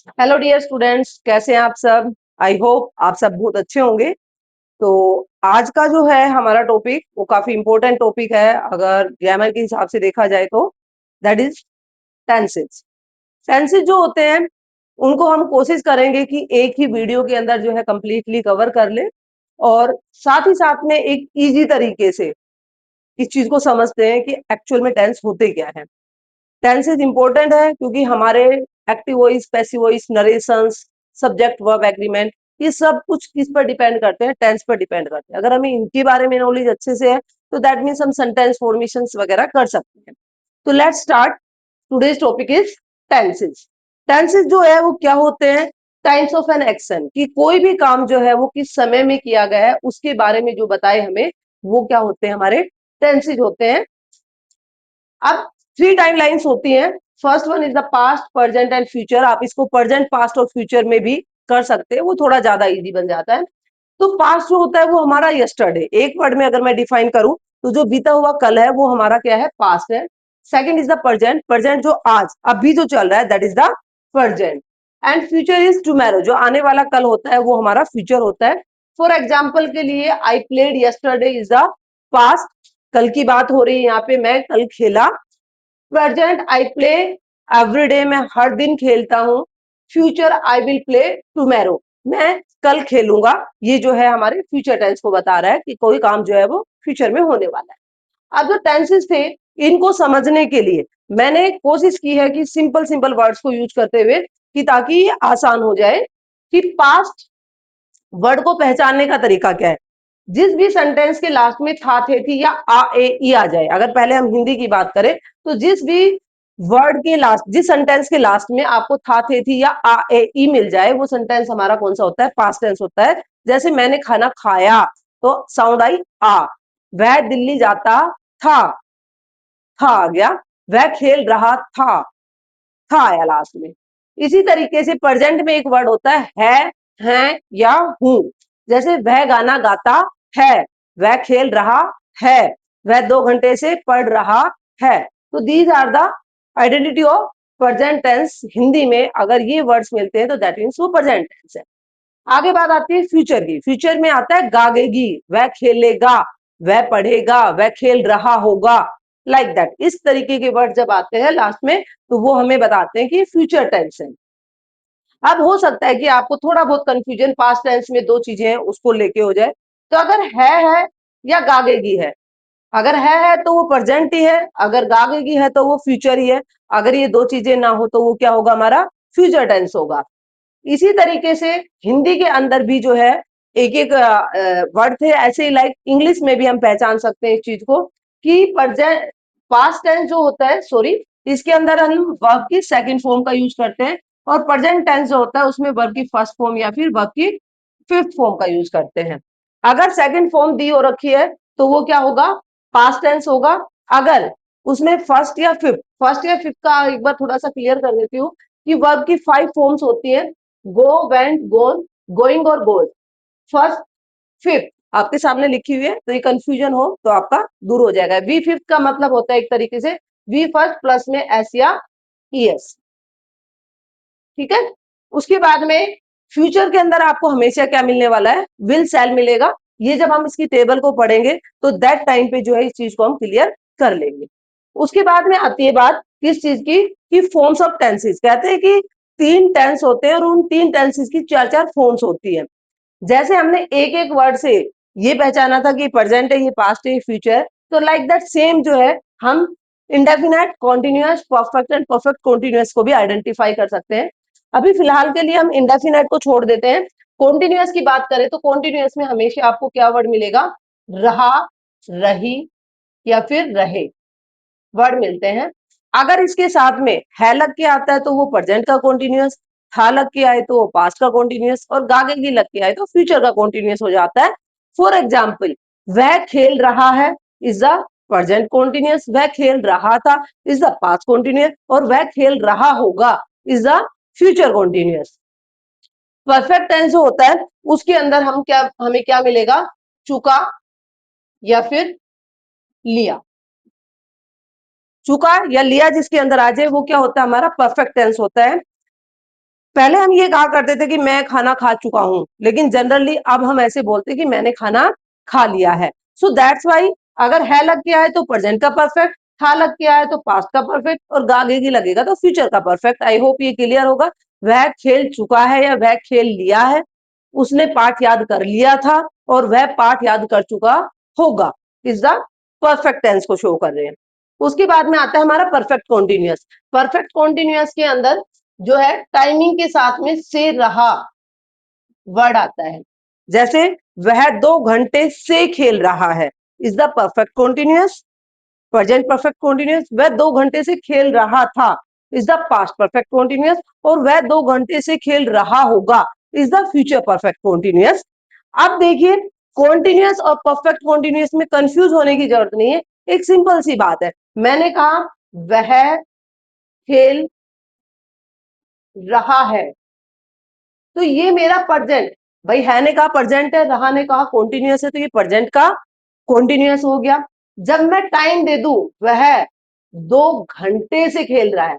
Hello dear students, कैसे हैं आप सब। आई होप आप सब बहुत अच्छे होंगे। तो आज का जो है हमारा टॉपिक वो काफी इंपॉर्टेंट टॉपिक है अगर ग्रामर के हिसाब से देखा जाए तो। That is tenses. टेंसेस जो होते हैं उनको हम कोशिश करेंगे कि एक ही वीडियो के अंदर जो है कंप्लीटली कवर कर ले और साथ ही साथ में एक इजी तरीके से इस चीज को समझते हैं कि एक्चुअल में टेंस होते क्या है। टेंसेज इंपॉर्टेंट है क्योंकि हमारे active voice, passive voice, narrations, subject verb agreement, ये सब कुछ किस पर डिपेंड करते हैं? टेंस पर डिपेंड करते हैं। अगर हमें इनके बारे में नॉलेज अच्छे से है तो दैट मीन्स हम सेंटेंस फॉर्मेशंस वगैरह कर सकते हैं। तो let's start. Today's topic is tenses. Tenses जो है वो क्या होते हैं? टाइम्स ऑफ एन एक्शन, कि कोई भी काम जो है वो किस समय में किया गया है उसके बारे में जो बताए हमें, वो क्या होते हैं? हमारे टेंसेज होते हैं। अब थ्री टाइम लाइंस होती हैं। First one is the past, present and future. आप इसको प्रेजेंट, पास्ट और फ्यूचर में भी कर सकते हैं, वो थोड़ा ज्यादा इजी बन जाता है। तो पास्ट जो होता है वो हमारा यस्टरडे, एक वर्ड में अगर मैं डिफाइन करूं तो जो बीता हुआ कल है वो हमारा क्या है? पास्ट है। Second is the present, present जो आज अभी जो चल रहा है that is the present. And future is tomorrow, जो आने वाला कल होता है वो हमारा फ्यूचर होता है। फॉर एग्जाम्पल के लिए I played yesterday is the past, कल की बात हो रही है यहाँ पे, मैं कल खेला। Present I play every day, मैं हर दिन खेलता हूँ। Future I will play tomorrow, मैं कल खेलूंगा। ये जो है हमारे फ्यूचर टेंस को बता रहा है कि कोई काम जो है वो फ्यूचर में होने वाला है। अब जो टेंसेस थे इनको समझने के लिए मैंने कोशिश की है कि सिंपल सिंपल वर्ड्स को यूज करते हुए, कि ताकि ये आसान हो जाए कि पास्ट वर्ड को पहचानने का तरीका क्या है। जिस भी सेंटेंस के लास्ट में था, थे, थी या आ ए ई आ जाए, अगर पहले हम हिंदी की बात करें तो जिस भी वर्ड के लास्ट, जिस सेंटेंस के लास्ट में आपको था, थे, थी या आ ए ई मिल जाए, वो सेंटेंस हमारा कौन सा होता है? पास्ट टेंस होता है। जैसे मैंने खाना खाया तो साउंड आई आ। वह दिल्ली जाता था आ गया। वह खेल रहा था आया लास्ट में। इसी तरीके से प्रेजेंट में एक वर्ड होता है या हूं। जैसे वह गाना गाता है, वह खेल रहा है, वह 2 घंटे से पढ़ रहा है। तो these are the identity of present tense. Hindi में अगर ये वर्ड्स मिलते हैं तो दैट मीन्स वो प्रेजेंट टेंस है। आगे बात आती है फ्यूचर की। फ्यूचर में आता है गागेगी, वह खेलेगा, वह पढ़ेगा, वह खेल रहा होगा, लाइक दैट। इस तरीके के वर्ड जब आते हैं लास्ट में तो वो हमें बताते हैं कि फ्यूचर टेंस है। अब हो सकता है कि आपको थोड़ा बहुत कंफ्यूजन पास्ट टेंस में दो चीजें हैं उसको लेके हो जाए। तो अगर है या गागेगी है, अगर है तो वो प्रेजेंट ही है, अगर गागेगी है तो वो फ्यूचर ही है। अगर ये दो चीजें ना हो तो वो क्या होगा? हमारा फ्यूचर टेंस होगा। इसी तरीके से हिंदी के अंदर भी जो है एक एक वर्ड थे, ऐसे ही लाइक इंग्लिश में भी हम पहचान सकते हैं इस चीज को कि प्रेजेंट, पास्ट टेंस जो होता है, सॉरी, इसके अंदर हम वर्ब की सेकंड फॉर्म का यूज करते हैं। और प्रेजेंट टेंस जो होता है उसमें वर्ब की फर्स्ट फॉर्म या फिर वर्ब की फिफ्थ फॉर्म का यूज करते हैं। अगर सेकंड फॉर्म दी हो रखी है तो वो क्या होगा? पास्ट टेंस होगा। अगर उसमें फर्स्ट या फिफ्थ का एक बार थोड़ा सा क्लियर कर देती हूँ कि वर्ब की 5 फॉर्म्स होती है। गो, वेंट, गोन, गोइंग और गोज। फर्स्ट, फिफ्थ आपके सामने लिखी हुई है, तो ये कंफ्यूजन हो तो आपका दूर हो जाएगा। वी फिफ्थ का मतलब होता है एक तरीके से वी फर्स्ट प्लस में एस या ईएस। ठीक है। उसके बाद में फ्यूचर के अंदर आपको हमेशा क्या मिलने वाला है? विल, शैल मिलेगा। ये जब हम इसकी टेबल को पढ़ेंगे तो दैट टाइम पे जो है इस चीज को हम क्लियर कर लेंगे। उसके बाद में आती है बात किस चीज की? कि फॉर्म्स ऑफ टेंसेस। कहते हैं कि 3 टेंस होते हैं और उन 3 टेंसेस की 4 4 फॉर्म्स होती है। जैसे हमने एक एक वर्ड से ये पहचाना था कि प्रेजेंट है, ये पास्ट है, ये फ्यूचर है, तो लाइक दैट सेम जो है हम indefinite, continuous, perfect and perfect continuous को भी आइडेंटिफाई कर सकते हैं। अभी फिलहाल के लिए हम इंडेफिनाइट को छोड़ देते हैं। कॉन्टिन्यूअस की बात करें तो कॉन्टिन्यूअस में हमेशा आपको क्या वर्ड मिलेगा? रहा, रही या फिर रहे वर्ड मिलते हैं। अगर इसके साथ में है लग के आता है तो वो प्रेजेंट का कॉन्टिन्यूअस, था लग के आए तो वो पास्ट का कॉन्टिन्यूअस, और गागेगी लग के आए तो फ्यूचर का कॉन्टिन्यूअस हो जाता है। फॉर एग्जाम्पल, वह खेल रहा है इज द प्रेजेंट कॉन्टिन्यूअस, वह खेल रहा था इज द पास्ट कॉन्टिन्यूअस, और वह खेल रहा होगा is the future continuous. Perfect tense जो होता है उसके अंदर हमें क्या मिलेगा? चुका या फिर लिया। चुका या लिया जिसके अंदर आ जाए वो क्या होता है? हमारा परफेक्ट टेंस होता है। पहले हम ये कहा करते थे कि मैं खाना खा चुका हूं, लेकिन जनरली अब हम ऐसे बोलते हैं कि मैंने खाना खा लिया है। सो दैट्स वाई अगर है लग गया है तो प्रेजेंट का परफेक्ट, था लग गया है तो पास्ट का परफेक्ट, और आगे लगेगा तो फ्यूचर का परफेक्ट। आई होप ये क्लियर होगा। वह खेल चुका है या वह खेल लिया है, उसने पाठ याद कर लिया था और वह पाठ याद कर चुका होगा, इज द परफेक्ट टेंस को शो कर रहे हैं। उसके बाद में आता है हमारा परफेक्ट कॉन्टिन्यूअस। परफेक्ट कॉन्टिन्यूअस के अंदर जो है टाइमिंग के साथ में से रहा वर्ड आता है। जैसे वह 2 घंटे से खेल रहा है, is the perfect continuous. Present perfect continuous, वह 2 घंटे से खेल रहा था, is the past perfect continuous. और वह 2 घंटे से खेल रहा होगा, is the future perfect continuous. अब देखिए, कॉन्टिन्यूअस और परफेक्ट कॉन्टिन्यूअस में कंफ्यूज होने की जरूरत नहीं है। एक सिंपल सी बात है, मैंने कहा वह खेल रहा है, तो ये मेरा प्रेजेंट, भाई है ने कहा प्रेजेंट है, रहा ने कहा कॉन्टिन्यूअस है, तो ये प्रेजेंट का कॉन्टिन्यूअस हो गया। जब मैं टाइम दे दूं, वह 2 घंटे से खेल रहा है,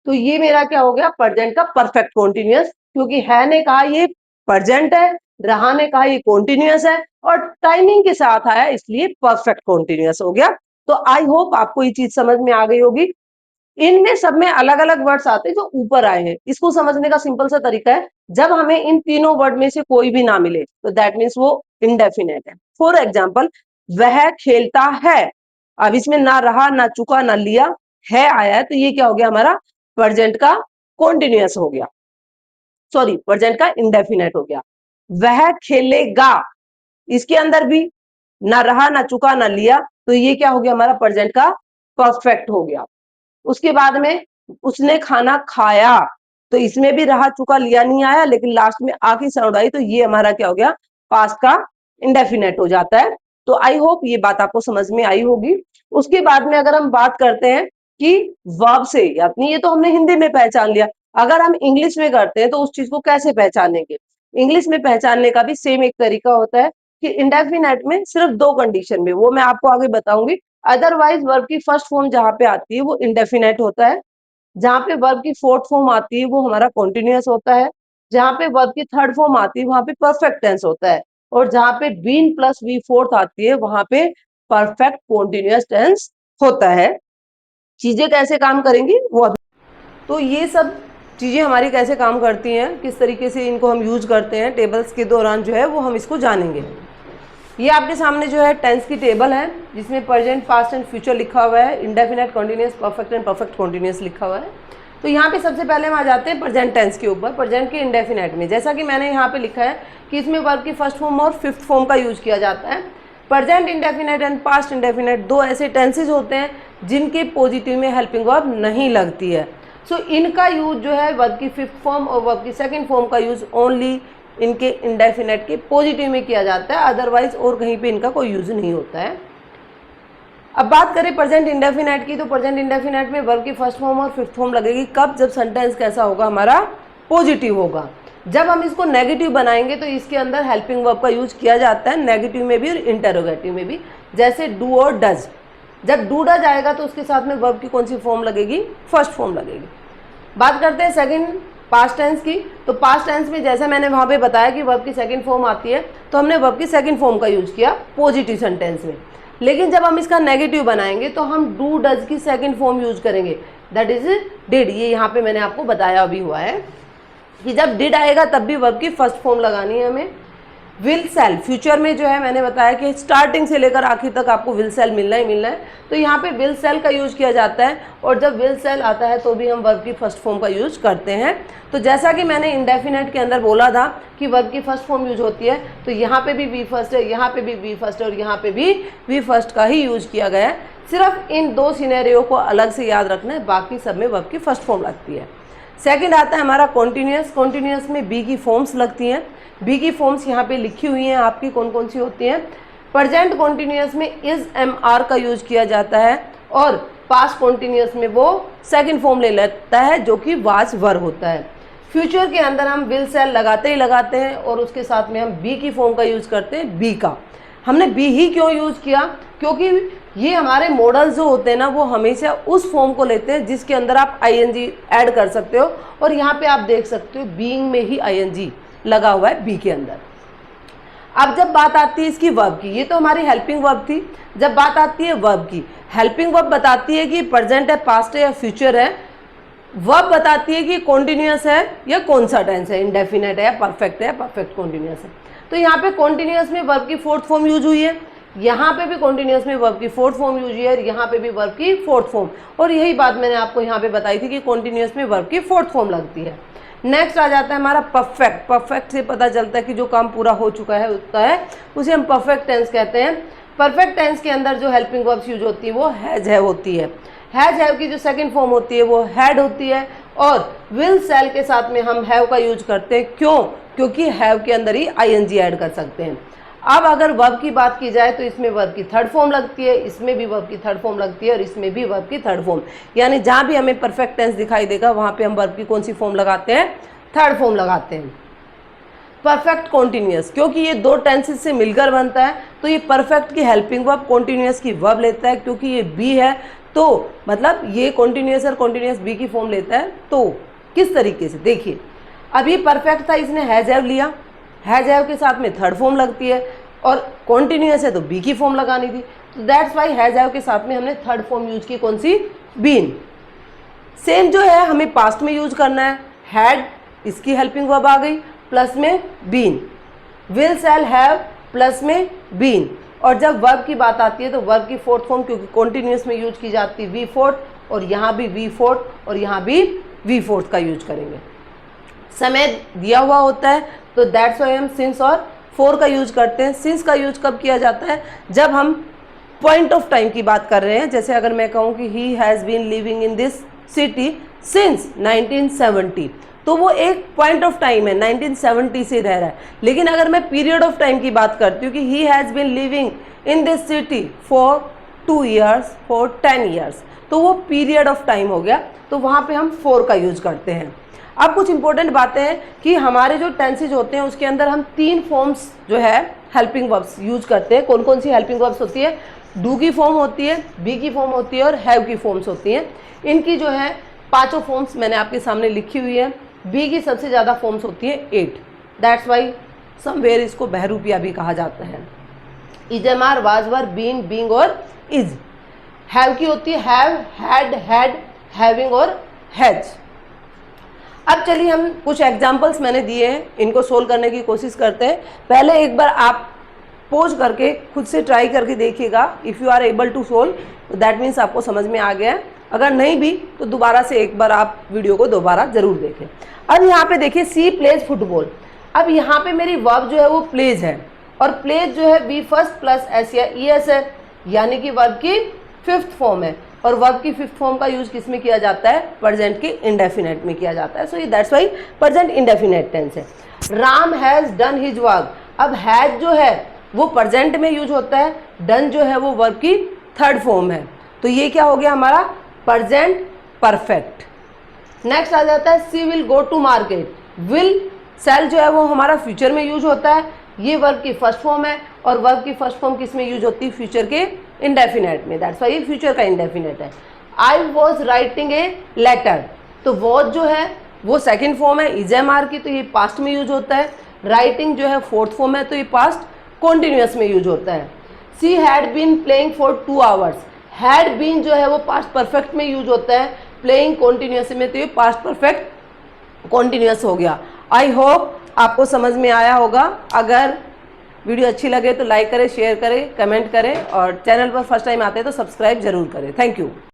तो ये मेरा क्या हो गया, प्रेजेंट का परफेक्ट कॉन्टिन्यूअस, क्योंकि है ने कहा ये प्रेजेंट है, रहा ने कहा ये कॉन्टिन्यूअस है, और टाइमिंग के साथ आया इसलिए परफेक्ट कॉन्टिन्यूअस हो गया। तो आई होप आपको ये चीज समझ में आ गई होगी। इनमें सब में अलग अलग वर्ड्स आते हैं जो ऊपर आए हैं। इसको समझने का सिंपल सा तरीका है, जब हमें इन तीनों वर्ड में से कोई भी ना मिले तो दैट मीन्स वो इंडेफिनेट है। फॉर एग्जाम्पल, वह खेलता है, अब इसमें ना रहा ना चुका ना लिया, है आया है, तो ये क्या हो गया, हमारा प्रेजेंट का कॉन्टिन्यूअस हो गया, सॉरी प्रेजेंट का इंडेफिनेट हो गया। वह खेलेगा, इसके अंदर भी ना रहा ना चुका ना लिया, तो ये क्या हो गया, हमारा प्रेजेंट का परफेक्ट हो गया। उसके बाद में उसने खाना खाया, तो इसमें भी रहा चुका लिया नहीं आया, लेकिन लास्ट में आखिरी साउंड आई, तो ये हमारा क्या हो गया, पास्ट का इंडेफिनेट हो जाता है। तो आई होप ये बात आपको समझ में आई होगी। उसके बाद में अगर हम बात करते हैं कि वर्ब से, यानी ये तो हमने हिंदी में पहचान लिया, अगर हम इंग्लिश में करते हैं तो उस चीज को कैसे पहचानेंगे। इंग्लिश में पहचानने का भी सेम एक तरीका होता है कि इंडेफिनेट में सिर्फ 2 कंडीशन में, वो मैं आपको आगे बताऊंगी। अदरवाइज वर्ब की फर्स्ट फॉर्म जहां पे आती है वो इंडेफिनेट होता है, जहां पे वर्ब की फोर्थ फॉर्म आती है वो हमारा कॉन्टिन्यूअस होता है, जहां पे वर्ब की थर्ड फॉर्म आती है वहां पे परफेक्ट टेंस होता है, और जहां पे बीन प्लस वी फोर्थ आती है वहां पे परफेक्ट कॉन्टिन्यूअस टेंस होता है। चीजें कैसे काम करेंगी वो अभी, तो ये सब चीजें हमारी कैसे काम करती हैं, किस तरीके से इनको हम यूज करते हैं टेबल्स के दौरान जो है वो हम इसको जानेंगे। ये आपके सामने जो है टेंस की टेबल है, जिसमें प्रेजेंट पास्ट एंड फ्यूचर लिखा हुआ है, indefinite continuous perfect and perfect continuous लिखा हुआ है। तो यहाँ पे सबसे पहले हम आ जाते हैं प्रेजेंट टेंस के ऊपर, प्रेजेंट के इंडेफिनेट में। जैसा कि मैंने यहाँ पे लिखा है कि इसमें वर्ब की फर्स्ट फॉर्म और फिफ्थ फॉर्म का यूज किया जाता है। Present indefinite and past indefinite दो ऐसे टेंसेज होते हैं जिनके पॉजिटिव में हेल्पिंग वर्ब नहीं लगती है। सो इनका यूज जो है वर्ब की फिफ्थ फॉर्म और वर्ब की सेकेंड फॉर्म का यूज ओनली इनके इंडेफिनेट के पॉजिटिव में किया जाता है, अदरवाइज और कहीं पे इनका कोई यूज नहीं होता है। अब बात करें प्रेजेंट इंडेफिनेट की, तो प्रेजेंट इंडेफिनेट में वर्ब की फर्स्ट फॉर्म और फिफ्थ फॉर्म लगेगी कब, जब सेंटेंस कैसा होगा, हमारा पॉजिटिव होगा। जब हम इसको नेगेटिव बनाएंगे तो इसके अंदर हेल्पिंग वर्ब का यूज किया जाता है, नेगेटिव में भी और इंटेरोगेटिव में भी, जैसे डू और डज। जब डू डज आएगा तो उसके साथ में वर्ब की कौन सी फॉर्म लगेगी, फर्स्ट फॉर्म लगेगी। बात करते हैं सेकंड पास्ट टेंस की, तो पास्ट टेंस में जैसे मैंने वहां पे बताया कि वर्ब की सेकंड फॉर्म आती है, तो हमने वर्ब की सेकंड फॉर्म का यूज किया पॉजिटिव सेंटेंस में। लेकिन जब हम इसका नेगेटिव बनाएंगे तो हम डू डज की सेकंड फॉर्म यूज करेंगे, दैट इज डिड। ये यहाँ पे मैंने आपको बताया अभी हुआ है कि जब डिड आएगा तब भी वर्ब की फर्स्ट फॉर्म लगानी है हमें। विल सेल, फ्यूचर में जो है मैंने बताया कि स्टार्टिंग से लेकर आखिर तक आपको विल सेल मिलना ही मिलना है, तो यहाँ पे विल सेल का यूज किया जाता है। और जब विल सेल आता है तो भी हम वर्ब की फर्स्ट फॉर्म का यूज करते हैं। तो जैसा कि मैंने इंडेफिनेट के अंदर बोला था कि वर्ब की फर्स्ट फॉर्म यूज होती है, तो यहाँ पे भी वी फर्स्ट है, यहाँ पे भी वी फर्स्ट है, और यहाँ पे भी वी फर्स्ट का ही यूज किया गया है। सिर्फ इन दो सिनेरियो को अलग से याद रखना है, बाकी सब में वर्ब की फर्स्ट फॉर्म लगती है। सेकंड आता है हमारा कॉन्टिन्यूअस। कॉन्टिन्यूअस में बी की फॉर्म्स लगती हैं। बी की फॉर्म्स यहाँ पे लिखी हुई हैं आपकी कौन कौन सी होती हैं। प्रेजेंट कॉन्टिन्यूअस में इज एम आर का यूज किया जाता है, और पास्ट कॉन्टिन्यूअस में वो सेकंड फॉर्म ले लेता है जो कि वाज वर होता है। फ्यूचर के अंदर हम विल सेल लगाते ही लगाते हैं, और उसके साथ में हम बी की फॉर्म का यूज करते हैं, बी का। हमने बी ही क्यों यूज किया, क्योंकि ये हमारे मॉडल्स जो होते हैं ना वो हमेशा उस फॉर्म को लेते हैं जिसके अंदर आप आईएनजी ऐड कर सकते हो, और यहाँ पे आप देख सकते हो बीइंग में ही आईएनजी लगा हुआ है बी के अंदर। अब जब बात आती है इसकी वर्ब की, ये तो हमारी हेल्पिंग वर्ब थी। जब बात आती है वर्ब की, हेल्पिंग वर्ब बताती है कि प्रेजेंट है, पास्ट है या फ्यूचर है। वर्ब बताती है कि कॉन्टिन्यूअस है या कौन सा टेंस है, इंडेफिनेट है या परफेक्ट है, परफेक्ट कॉन्टिन्यूअस है। तो यहाँ पे कॉन्टिन्यूअस में वर्ब की फोर्थ फॉर्म यूज हुई है, यहाँ पे भी कॉन्टिन्यूअस में वर्ब की फोर्थ फॉर्म यूज हुई है, और यहाँ पे भी वर्ब की फोर्थ फॉर्म। और यही बात मैंने आपको यहाँ पे बताई थी कि कॉन्टिन्यूअस में वर्ब की फोर्थ फॉर्म लगती है। नेक्स्ट आ जाता है हमारा परफेक्ट। परफेक्ट से पता चलता है कि जो काम पूरा हो चुका है होता है, उसे हम परफेक्ट टेंस कहते हैं। परफेक्ट टेंस के अंदर जो हेल्पिंग वर्ब्स यूज होती है वो हैज हैव होती है। हैज हैव की जो सेकंड फॉर्म होती है वो हैड होती है, और विल सेल के साथ में हम हैव का यूज करते हैं। क्यों? क्योंकि हैव के अंदर ही आईएनजी ऐड कर सकते हैं। अब अगर वर्ब की बात की जाए तो इसमें वर्ब की थर्ड फॉर्म लगती है, इसमें भी वर्ब की थर्ड फॉर्म लगती है, और इसमें भी वर्ब की थर्ड फॉर्म। यानी जहाँ भी हमें परफेक्ट टेंस दिखाई देगा वहाँ पे हम वर्ब की कौन सी फॉर्म लगाते हैं? थर्ड फॉर्म लगाते हैं। परफेक्ट कॉन्टिन्यूअस, क्योंकि ये दो टेंसेस से मिलकर बनता है, तो ये परफेक्ट की हेल्पिंग वर्ब कॉन्टिन्यूअस की वर्ब लेता है। क्योंकि ये बी है तो मतलब ये कॉन्टिन्यूअस और कॉन्टिन्यूअस बी की फॉर्म लेता है। तो किस तरीके से देखिए, अब ये परफेक्ट था, इसने हैज हैव लिया, हैज हैव के साथ में थर्ड फॉर्म लगती है, और कॉन्टिन्यूअस है तो बी की फॉर्म लगानी थी। तो दैट्स वाई हैज हैव के साथ में हमने थर्ड फॉर्म यूज की, कौन सी? बीन। सेम जो है हमें पास्ट में यूज करना है। हैड, इसकी हेल्पिंग वर्ब आ गई, प्लस में been. Will shall have, plus में बीन। और जब वर्ब की बात आती है तो वर्ब की फोर्थ फॉर्म, क्योंकि कॉन्टिन्यूअस में यूज की जाती है वी फोर्थ, और यहाँ भी वी फोर्थ और यहाँ भी वी फोर्थ का यूज करेंगे। समय दिया हुआ होता है तो दैट्स वाई हम सिंस और फॉर का यूज करते हैं। सिंस का यूज कब किया जाता है? जब हम पॉइंट ऑफ टाइम की बात कर रहे हैं। जैसे अगर मैं कहूँ कि he has been living in this city since 1970, तो वो एक पॉइंट ऑफ टाइम है, 1970 से रह रहा है। लेकिन अगर मैं पीरियड ऑफ टाइम की बात करती हूँ कि he has been living in this city for 2 years, for 10 years, तो वो पीरियड ऑफ टाइम हो गया, तो वहाँ पे हम फॉर का यूज करते हैं। अब कुछ इंपॉर्टेंट बातें हैं कि हमारे जो टेंसेज होते हैं उसके अंदर हम 3 फॉर्म्स जो है हेल्पिंग वर्ब्स यूज करते हैं। कौन कौन सी हेल्पिंग वर्ब्स होती है? डू की फॉर्म होती है, बी की फॉर्म होती है, और हैव की फॉर्म्स होती हैं। इनकी जो है 5 फॉर्म्स मैंने आपके सामने लिखी हुई है। बी की सबसे ज़्यादा फॉर्म्स होती है 8, दैट्स वाई समवेयर इसको बहरूपिया भी कहा जाता है। इजमार, वाजवर, बीन, बींग और इज। हैव की होती है हैव, हैड, हैड, हैविंग और हैज। अब चलिए हम कुछ एग्जाम्पल्स मैंने दिए हैं, इनको सोल्व करने की कोशिश करते हैं। पहले एक बार आप पोज करके खुद से ट्राई करके देखिएगा। If you are able to solve that means आपको समझ में आ गया है। अगर नहीं भी तो दोबारा से एक बार आप वीडियो को दोबारा जरूर देखें। अब यहाँ पे देखिए सी प्लेज फुटबॉल। अब यहाँ पे मेरी वर्ब जो है वो प्लेज है, और प्लेज जो है बी फर्स्ट प्लस एस या ई एस है, यानी कि वर्ब की 5th फॉर्म है। और वर्ब की 5th फॉर्म का यूज किस में किया जाता है? प्रेजेंट के इंडेफिनेट में किया जाता है। So that's why present indefinite tense है। Ram has done his work. अब हैज जो है वो प्रेजेंट में यूज होता है, डन जो है वो वर्ब की 3rd फॉर्म है, तो ये क्या हो गया हमारा? Present perfect. नेक्स्ट आ जाता है she will go to market. Will sell जो है वो हमारा फ्यूचर में यूज होता है, ये वर्ब की 1st फॉर्म है, और वर्ब की 1st फॉर्म किस में यूज होती है? फ्यूचर के इंडेफिनेट में, दैट्स वाई ये फ्यूचर का इंडेफिनेट है। I was writing a letter, तो वॉज जो है वो 2nd फॉर्म है इजएमआर की, तो ये पास्ट में यूज होता है। राइटिंग जो है 4th फॉर्म है, तो ये पास्ट कॉन्टिन्यूअस में यूज होता है। She had been playing for 2 hours। Had been जो है वो पास्ट परफेक्ट में यूज होता है, प्लेइंग कॉन्टिन्यूअस में, तो ये पास्ट परफेक्ट कॉन्टिन्यूअस हो गया। आई होप आपको समझ में आया होगा। अगर वीडियो अच्छी लगे तो लाइक करें, शेयर करें, कमेंट करें, और चैनल पर फर्स्ट टाइम आते हैं तो सब्सक्राइब जरूर करें। Thank you.